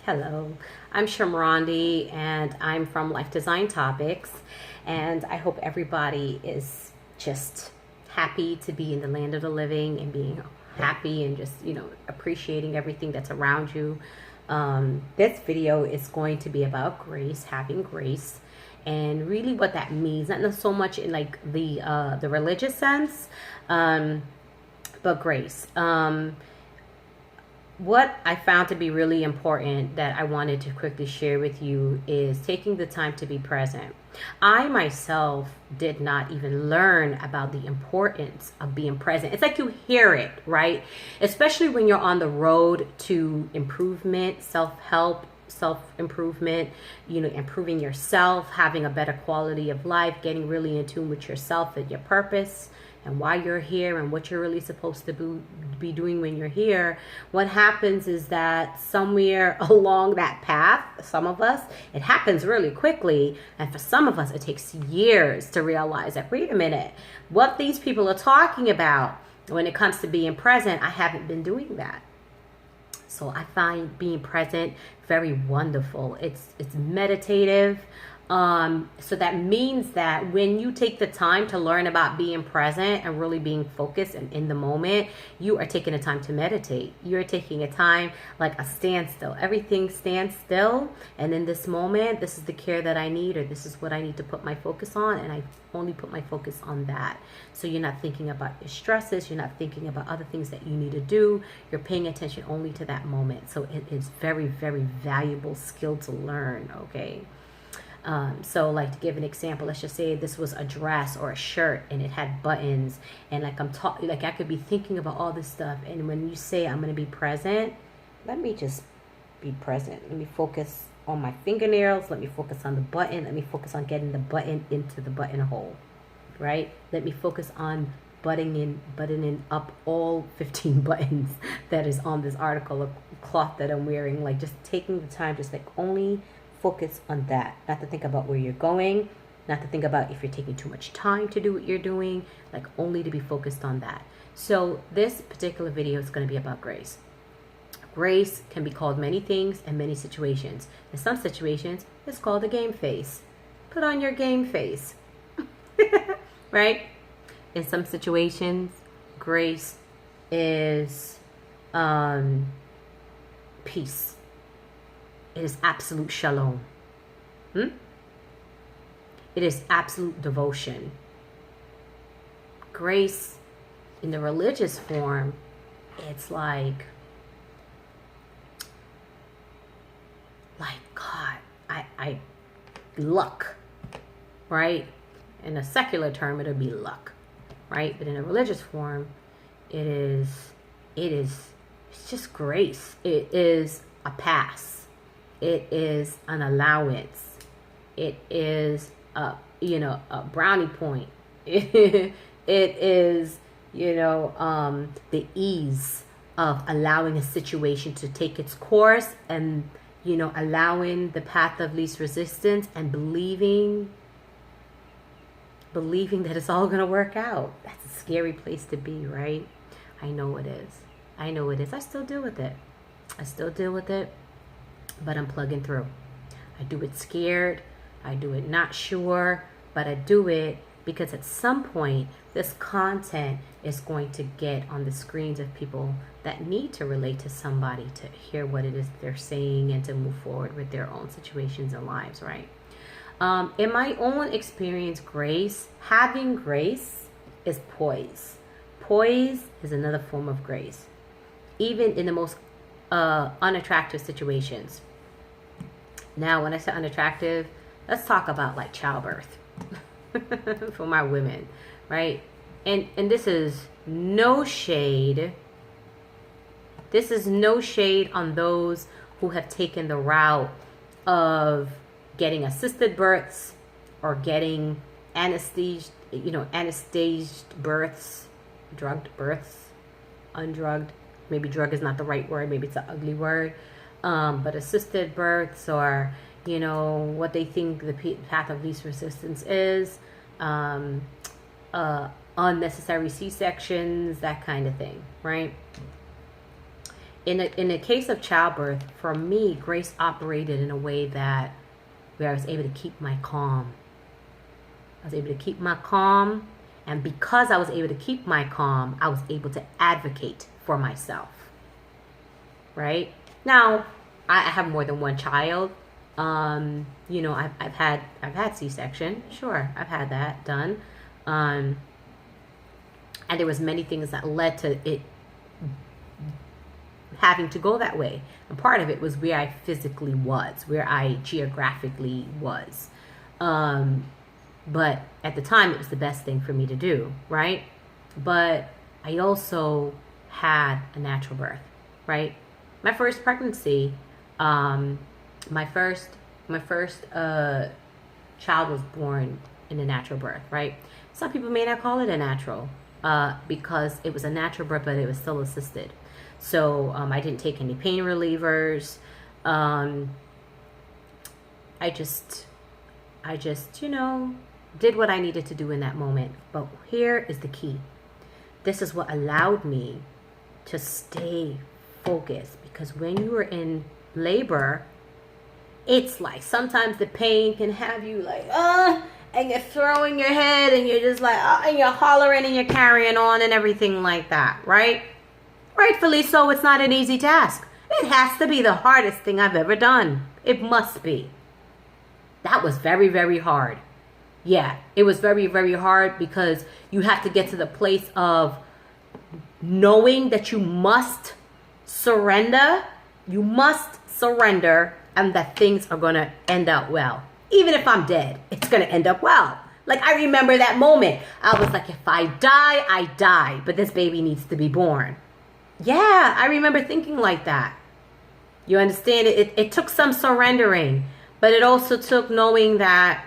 Hello, I'm Shamrondi and I'm from Lide Design Topics, and I hope everybody is just happy to be in the land of the living and being happy and just, appreciating everything that's around you. This video is going to be about grace, having grace, and really what that means, not so much in like the religious sense, but grace. What I found to be really important that I wanted to quickly share with you is taking the time to be present. I myself did not even learn about the importance of being present. It's like you hear it, right? Especially when you're on the road to improvement, self-help, self-improvement, improving yourself, having a better quality of life, getting really in tune with yourself and your purpose and why you're here and what you're really supposed to be doing when you're here. What happens is that somewhere along that path, some of us, it happens really quickly. And for some of us, it takes years to realize that, wait a minute, what these people are talking about when it comes to being present, I haven't been doing that. So I find being present very wonderful. It's meditative. So that means that when you take the time to learn about being present and really being focused and in the moment, you are taking a time to meditate. You're taking a time like a standstill. Everything stands still. And in this moment, this is the care that I need, or this is what I need to put my focus on. And I only put my focus on that. So you're not thinking about your stresses. You're not thinking about other things that you need to do. You're paying attention only to that moment. So it is very, very valuable skill to learn. Okay. So like to give an example, let's just say this was a dress or a shirt and it had buttons, and like I'm talking, like I could be thinking about all this stuff. And when you say I'm going to be present, let me just be present. Let me focus on my fingernails. Let me focus on the button. Let me focus on getting the button into the buttonhole, right? Let me focus on buttoning up all 15 buttons that is on this article of cloth that I'm wearing. Like just taking the time, just like only focus on that, not to think about where you're going, not to think about if you're taking too much time to do what you're doing, like only to be focused on that. So this particular video is going to be about grace. Grace can be called many things in many situations. In some situations, it's called a game face. Put on your game face, right? In some situations, grace is peace. It is absolute shalom. It is absolute devotion. Grace in the religious form, it's like God, I luck, right? In a secular term, it'll be luck, right? But in a religious form, it's just grace. It is a pass. It is an allowance. It is a brownie point. It is, the ease of allowing a situation to take its course and, allowing the path of least resistance and believing that it's all going to work out. That's a scary place to be, right? I know it is. I still deal with it. But I'm plugging through. I do it scared. I do it not sure, but I do it because at some point this content is going to get on the screens of people that need to relate to somebody, to hear what it is they're saying and to move forward with their own situations and lives, right? In my own experience, having grace is poise. Poise is another form of grace, even in the most unattractive situations. Now, when I say unattractive, let's talk about like childbirth for my women, right? And this is no shade. This is no shade on those who have taken the route of getting assisted births or getting anesthetized births, drugged births, undrugged. Maybe drug is not the right word. Maybe it's an ugly word. But assisted births, or, what they think the path of least resistance is, unnecessary C-sections, that kind of thing, right? in a case of childbirth, for me, grace operated in a way that where I was able to keep my calm. I was able to keep my calm, and because I was able to keep my calm, I was able to advocate for myself. Right? Now, I have more than one child. You know, I've had C-section. Sure, I've had that done. And there was many things that led to it having to go that way. And part of it was where I physically was, where I geographically was. But at the time, it was the best thing for me to do, right? But I also had a natural birth, right? My first pregnancy, my first child was born in a natural birth, right? Some people may not call it a natural because it was a natural birth, but it was still assisted. So I didn't take any pain relievers. I just, you know, did what I needed to do in that moment. But here is the key. This is what allowed me to stay focused, because when you are in labor, it's like sometimes the pain can have you like, and you're throwing your head and you're just like, and you're hollering and you're carrying on and everything like that, right? Rightfully so, it's not an easy task. It has to be the hardest thing I've ever done. It must be. That was very, very hard. Yeah, it was very, very hard because you have to get to the place of knowing that you must surrender. You must surrender, and that things are going to end up well. Even if I'm dead, it's going to end up well. Like, I remember that moment. I was like, if I die, I die. But this baby needs to be born. Yeah, I remember thinking like that. You understand? It took some surrendering. But it also took knowing that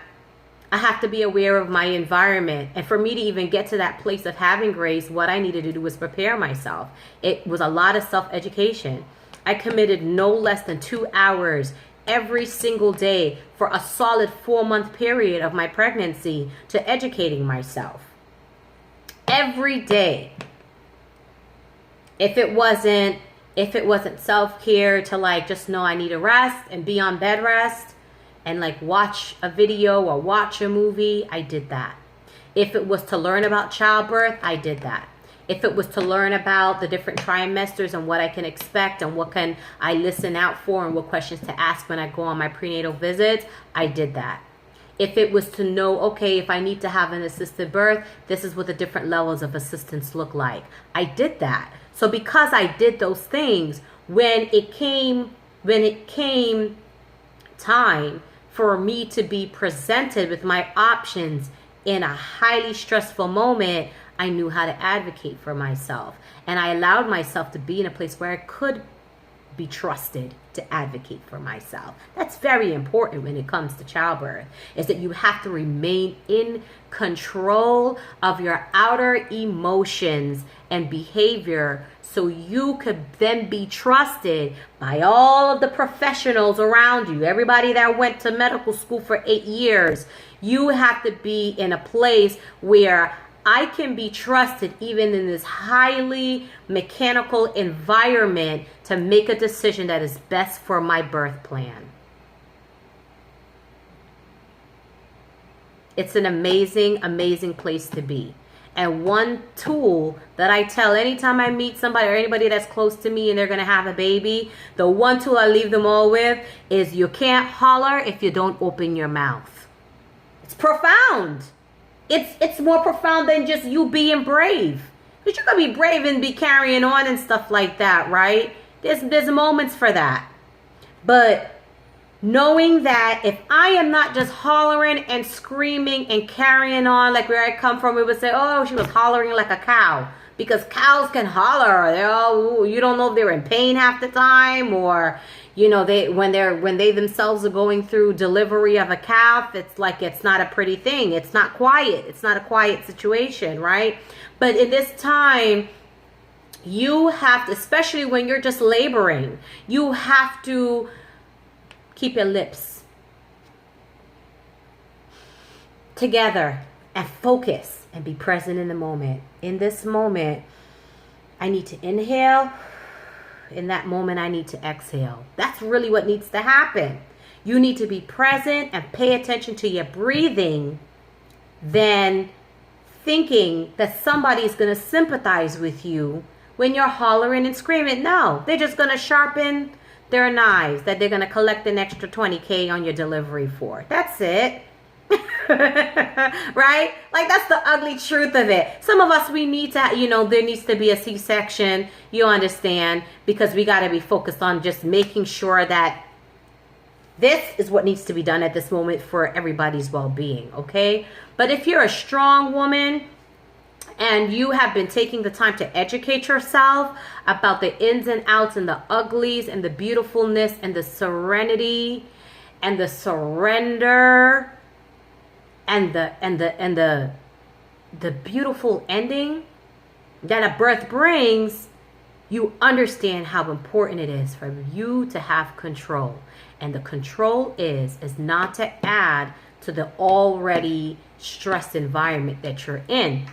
I have to be aware of my environment. And for me to even get to that place of having grace, what I needed to do was prepare myself. It was a lot of self-education. I committed no less than 2 hours every single day for a solid 4-month period of my pregnancy to educating myself. Every day. If it wasn't self-care to like just know I need a rest and be on bed rest and like watch a video or watch a movie, I did that. If it was to learn about childbirth, I did that. If it was to learn about the different trimesters and what I can expect and what can I listen out for and what questions to ask when I go on my prenatal visits, I did that. If it was to know, okay, if I need to have an assisted birth, this is what the different levels of assistance look like. I did that. So because I did those things, when it came time for me to be presented with my options in a highly stressful moment, I knew how to advocate for myself. And I allowed myself to be in a place where I could be trusted to advocate for myself. That's very important when it comes to childbirth, is that you have to remain in control of your outer emotions and behavior so you could then be trusted by all of the professionals around you, everybody that went to medical school for 8 years. You have to be in a place where I can be trusted even in this highly mechanical environment to make a decision that is best for my birth plan. It's an amazing, amazing place to be. And one tool that I tell anytime I meet somebody or anybody that's close to me and they're going to have a baby, the one tool I leave them all with is you can't holler if you don't open your mouth. It's profound. It's more profound than just you being brave. Because you can be brave and be carrying on and stuff like that, right? There's moments for that. But knowing that if I am not just hollering and screaming and carrying on, like where I come from, we would say, oh, she was hollering like a cow. Because cows can holler. They're all, you don't know if they're in pain half the time, or you know, when they themselves are going through delivery of a calf, it's like it's not a pretty thing. It's not quiet. It's not a quiet situation, right? But in this time, you have to, especially when you're just laboring, you have to keep your lips together and focus and be present in the moment. In this moment, I need to inhale in that moment, I need to exhale. That's really what needs to happen. You need to be present and pay attention to your breathing than thinking that somebody's going to sympathize with you when you're hollering and screaming. No, they're just going to sharpen their knives that they're going to collect an extra 20K on your delivery for. That's it. Right? Like, that's the ugly truth of it. Some of us, we need to, there needs to be a C-section, you understand, because we got to be focused on just making sure that this is what needs to be done at this moment for everybody's well-being, okay? But if you're a strong woman and you have been taking the time to educate yourself about the ins and outs and the uglies and the beautifulness and the serenity and the surrender and the beautiful ending that a birth brings, you understand how important it is for you to have control. And the control is not to add to the already stressed environment that you're in.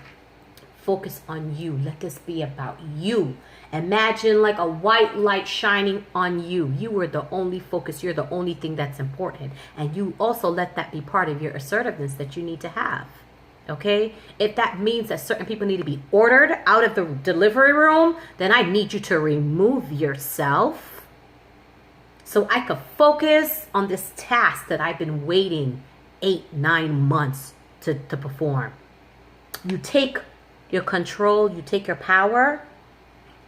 Focus on you. Let this be about you. Imagine like a white light shining on you. You are the only focus. You're the only thing that's important. And you also let that be part of your assertiveness that you need to have. Okay? If that means that certain people need to be ordered out of the delivery room, then I need you to remove yourself so I could focus on this task that I've been waiting 8-9 months to perform. You take your control, you take your power,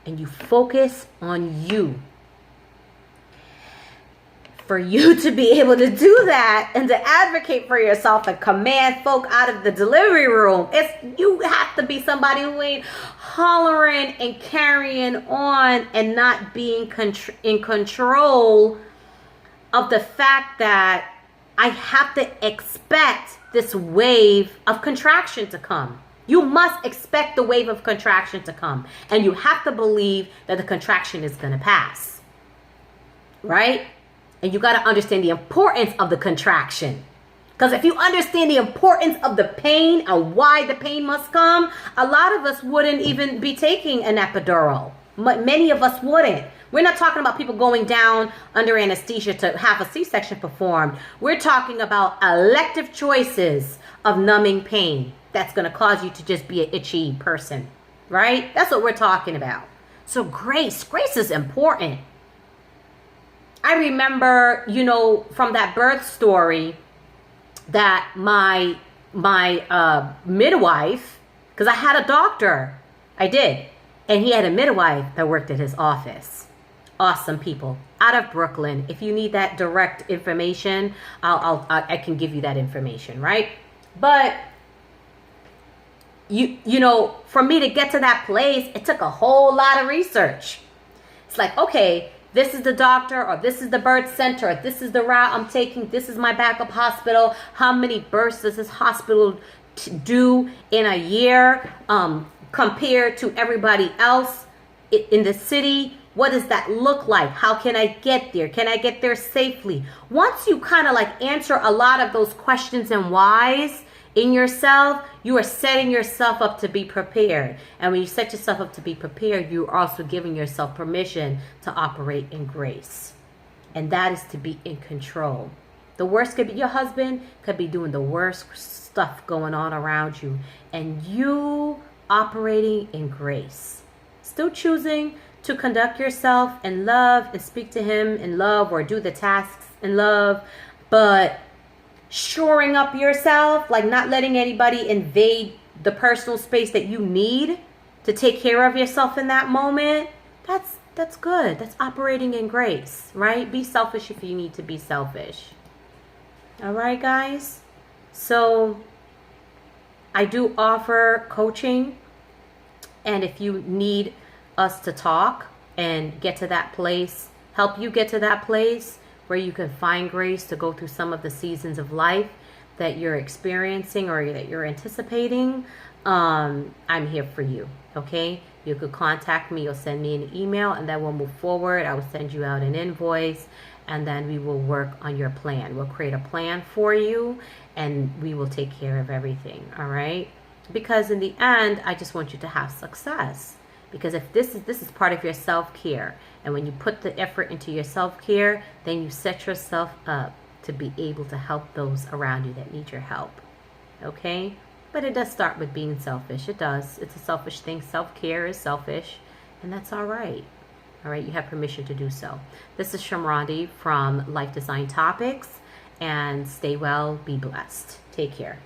and you focus on you. For you to be able to do that and to advocate for yourself and command folk out of the delivery room, you have to be somebody who ain't hollering and carrying on and not being in control of the fact that I have to expect this wave of contraction to come. You must expect the wave of contraction to come. And you have to believe that the contraction is going to pass. Right? And you got to understand the importance of the contraction. Because if you understand the importance of the pain and why the pain must come, a lot of us wouldn't even be taking an epidural. Many of us wouldn't. We're not talking about people going down under anesthesia to have a C-section performed. We're talking about elective choices of numbing pain that's going to cause you to just be an itchy person. Right? That's what we're talking about. So grace is important. I remember, from that birth story that my midwife, because I had a doctor, I did, and he had a midwife that worked at his office. Awesome people out of Brooklyn. If you need that direct information, I can give you that information, right? But for me to get to that place, it took a whole lot of research. It's like, okay, this is the doctor, or this is the birth center, or this is the route I'm taking, this is my backup hospital. How many births does this hospital do in a year compared to everybody else in the city? What does that look like? How can I get there? Can I get there safely? Once you kind of like answer a lot of those questions and whys in yourself, you are setting yourself up to be prepared. And when you set yourself up to be prepared, you're also giving yourself permission to operate in grace. And that is to be in control. The worst could be your husband, could be doing the worst stuff going on around you. And you operating in grace. Still choosing to conduct yourself in love and speak to him in love or do the tasks in love. But shoring up yourself, like not letting anybody invade the personal space that you need to take care of yourself in that moment, that's good. That's operating in grace, right? Be selfish if you need to be selfish. All right, guys? So I do offer coaching, and if you need us to talk and get to that place, help you get to that place where you can find grace to go through some of the seasons of life that you're experiencing or that you're anticipating, I'm here for you, okay? You could contact me or send me an email, and then we'll move forward. I will send you out an invoice, and then we will work on your plan. We'll create a plan for you, and we will take care of everything, all right? Because in the end, I just want you to have success. Because if this is part of your self-care, and when you put the effort into your self-care, then you set yourself up to be able to help those around you that need your help. Okay? But it does start with being selfish. It does. It's a selfish thing. Self-care is selfish, and that's all right. All right, you have permission to do so. This is Shamrandi from Lide Design Topics, and stay well, be blessed. Take care.